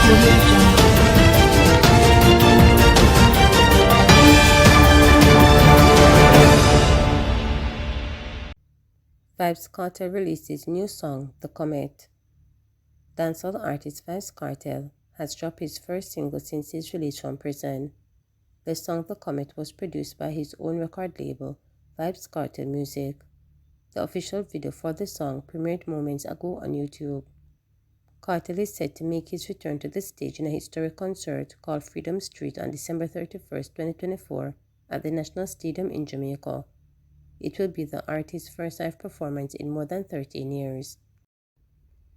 Audio Jungle. Vybz Kartel released his new song, The Comet. Dancehall artist Vybz Kartel has dropped his first single since his release from prison. The song The Comet was produced by his own record label, Vybz Kartel Music. The official video for the song premiered moments ago on YouTube. Kartel is set to make his return to the stage in a historic concert called Freedom Street on December 31st, 2024 at the National Stadium in Jamaica. It will be the artist's first live performance in more than 13 years.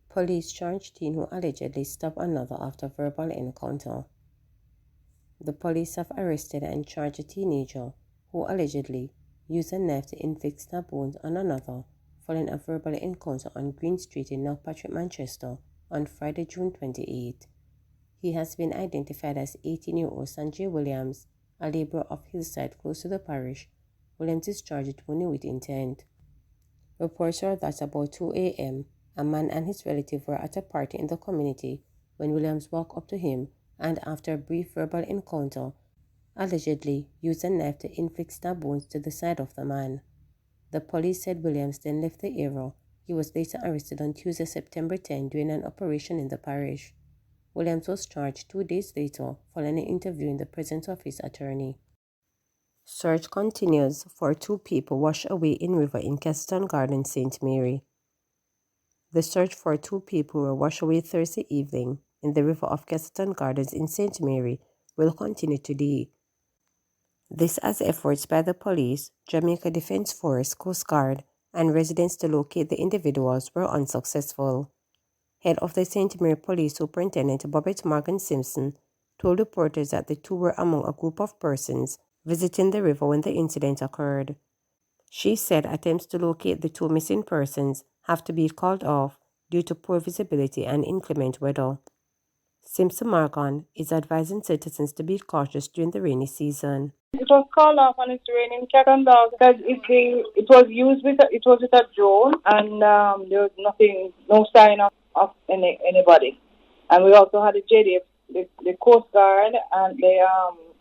Police charged teen who allegedly stabbed another after verbal encounter. The police have arrested and charged a teenager who allegedly used a knife to inflict stab wounds on another following a verbal encounter on Green Street in North Patrick, Manchester on Friday, June 28. He has been identified as 18-year-old Sanjay Williams, a laborer of Hillside close to the parish. Williams is charged with wounding with intent. Reports are that about 2 a.m., a man and his relative were at a party in the community when Williams walked up to him and, after a brief verbal encounter, allegedly used a knife to inflict stab wounds to the side of the man. The police said Williams then left the area. He was later arrested on Tuesday, September 10, during an operation in the parish. Williams was charged 2 days later following an interview in the presence of his attorney. Search continues for 2 people washed away in river in Keston Garden, St. Mary. The search for 2 people who were washed away Thursday evening in the river of Keston Gardens in St. Mary will continue today. This as efforts by the police, Jamaica Defense Force, Coast Guard, and residents to locate the individuals were unsuccessful. Head of the St. Mary Police Superintendent Bobette Morgan Simpson told reporters that the 2 were among a group of persons visiting the river when the incident occurred. She said attempts to locate the 2 missing persons have to be called off due to poor visibility and inclement weather. Simpson Morgan is advising citizens to be cautious during the rainy season. It was called off and it's raining cat and dog because it was used with a drone and there was no sign of anybody. And we also had the JDF, the Coast Guard, and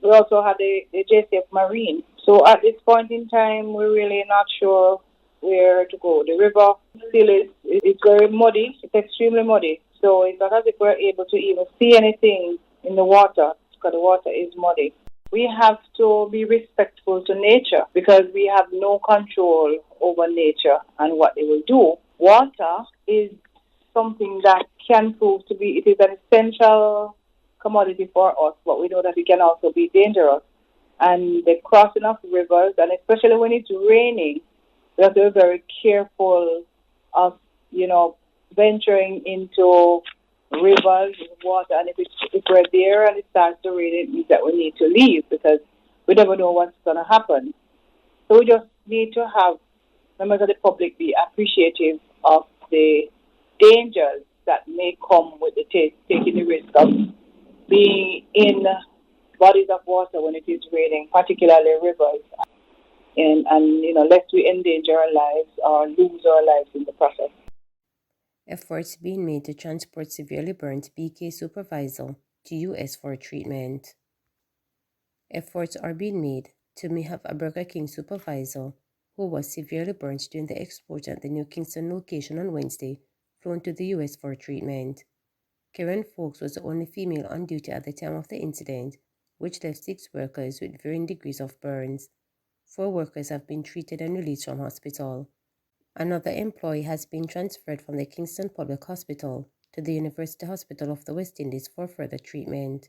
we also had the JCF Marine. So at this point in time, we're really not sure where to go. The river still it's very muddy. It's extremely muddy. So it's not as if we're able to even see anything in the water because the water is muddy. We have to be respectful to nature because we have no control over nature and what they will do. Water is something that can prove to be, it is an essential commodity for us, but we know that it can also be dangerous. And the crossing of rivers, and especially when it's raining, we have to be very careful of, venturing into rivers, water, and if we're there and it starts to rain, it means that we need to leave because we never know what's going to happen. So we just need to have members of the public be appreciative of the dangers that may come with taking the risk of being in bodies of water when it is raining, particularly rivers, and lest we endanger our lives or lose our lives in the process. Efforts being made to transport severely burnt BK supervisor to U.S. for treatment. Efforts are being made to have a Burger King supervisor who was severely burnt during the explosion at the New Kingston location on Wednesday flown to the U.S. for treatment. Karen Folks was the only female on duty at the time of the incident, which left 6 workers with varying degrees of burns. 4 workers have been treated and released from hospital. Another employee has been transferred from the Kingston Public Hospital to the University Hospital of the West Indies for further treatment.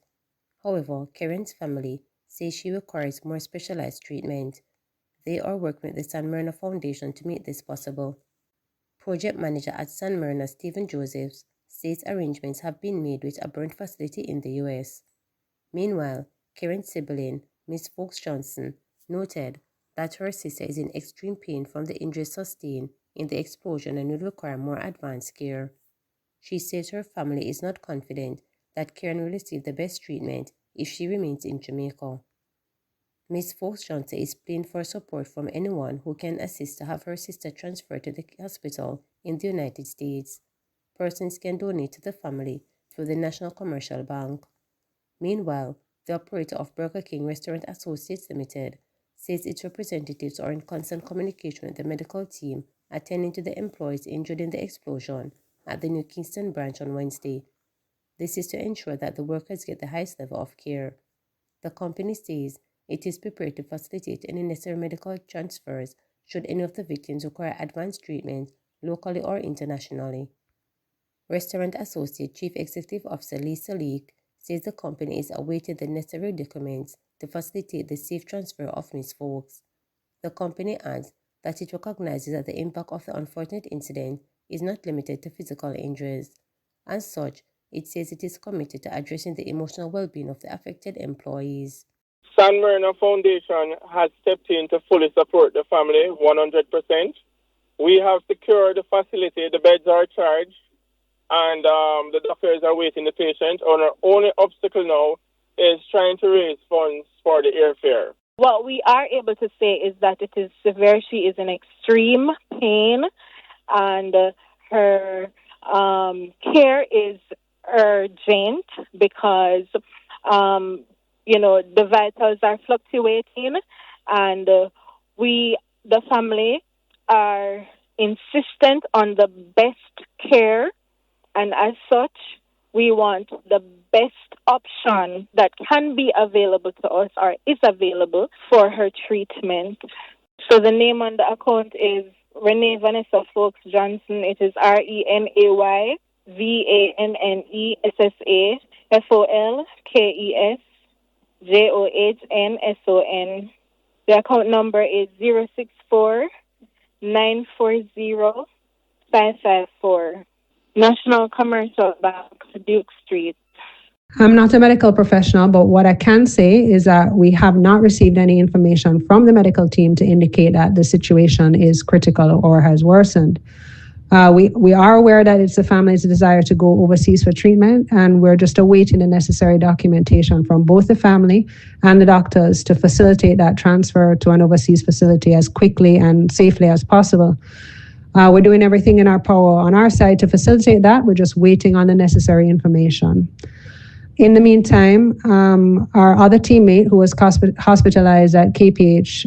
However, Karen's family says she requires more specialized treatment. They are working with the San Marina Foundation to make this possible. Project manager at San Marina, Stephen Josephs, says arrangements have been made with a burn facility in the U.S. Meanwhile, Karen's sibling, Miss Folks Johnson, noted that her sister is in extreme pain from the injuries sustained in the explosion and will require more advanced care. She says her family is not confident that Karen will receive the best treatment if she remains in Jamaica. Ms. Folks Johnson is pleading for support from anyone who can assist to have her sister transferred to the hospital in the United States. Persons can donate to the family through the National Commercial Bank. Meanwhile, the operator of Burger King Restaurant Associates Limited says its representatives are in constant communication with the medical team attending to the employees injured in the explosion at the New Kingston branch on Wednesday. This is to ensure that the workers get the highest level of care. The company says it is prepared to facilitate any necessary medical transfers should any of the victims require advanced treatment locally or internationally. Restaurant Associate Chief Executive Officer Lisa Leake says the company is awaiting the necessary documents to facilitate the safe transfer of Miss Folks. The company adds that it recognizes that the impact of the unfortunate incident is not limited to physical injuries. As such, it says it is committed to addressing the emotional well-being of the affected employees. Marina Foundation has stepped in to fully support the family 100%. We have secured the facility, the beds are charged, and the doctors are waiting the patient. Our only obstacle now is trying to raise funds for the airfare. What we are able to say is that it is severe. She is in extreme pain, and her care is urgent because, the vitals are fluctuating, and the family, are insistent on the best care, and as such, we want the best option that can be available to us or is available for her treatment. So the name on the account is Renee Vanessa Folks Johnson. It is RenayVannessa Folksjohnson. The account number is 064-940-554. National Commercial Bank, Duke Street. I'm not a medical professional, but what I can say is that we have not received any information from the medical team to indicate that the situation is critical or has worsened. We are aware that it's the family's desire to go overseas for treatment, and we're just awaiting the necessary documentation from both the family and the doctors to facilitate that transfer to an overseas facility as quickly and safely as possible. We're doing everything in our power on our side to facilitate that. We're just waiting on the necessary information. In the meantime, our other teammate who was hospitalized at KPH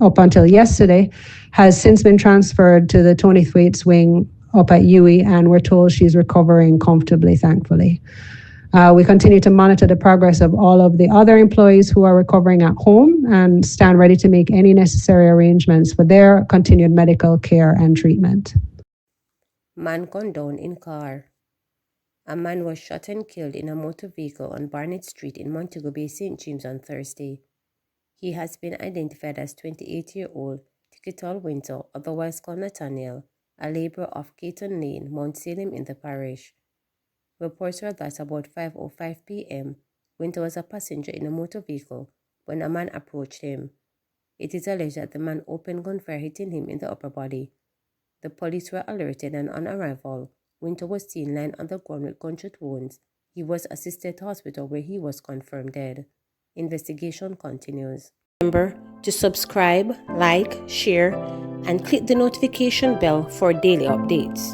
up until yesterday has since been transferred to the Tony Thwaites wing up at UWI, and we're told she's recovering comfortably, thankfully. We continue to monitor the progress of all of the other employees who are recovering at home and stand ready to make any necessary arrangements for their continued medical care and treatment. Man condoned in car. A man was shot and killed in a motor vehicle on Barnett Street in Montego Bay, St. James on Thursday. He has been identified as 28-year-old Tikital Winter, otherwise called Nathaniel, a laborer of Caton Lane, Mount Salem in the parish. Reports were that about 5:05 p.m., Winter was a passenger in a motor vehicle when a man approached him. It is alleged that the man opened gunfire, hitting him in the upper body. The police were alerted, and on arrival, Winter was seen lying on the ground with gunshot wounds. He was assisted to hospital where he was confirmed dead. Investigation continues. Remember to subscribe, like, share, and click the notification bell for daily updates.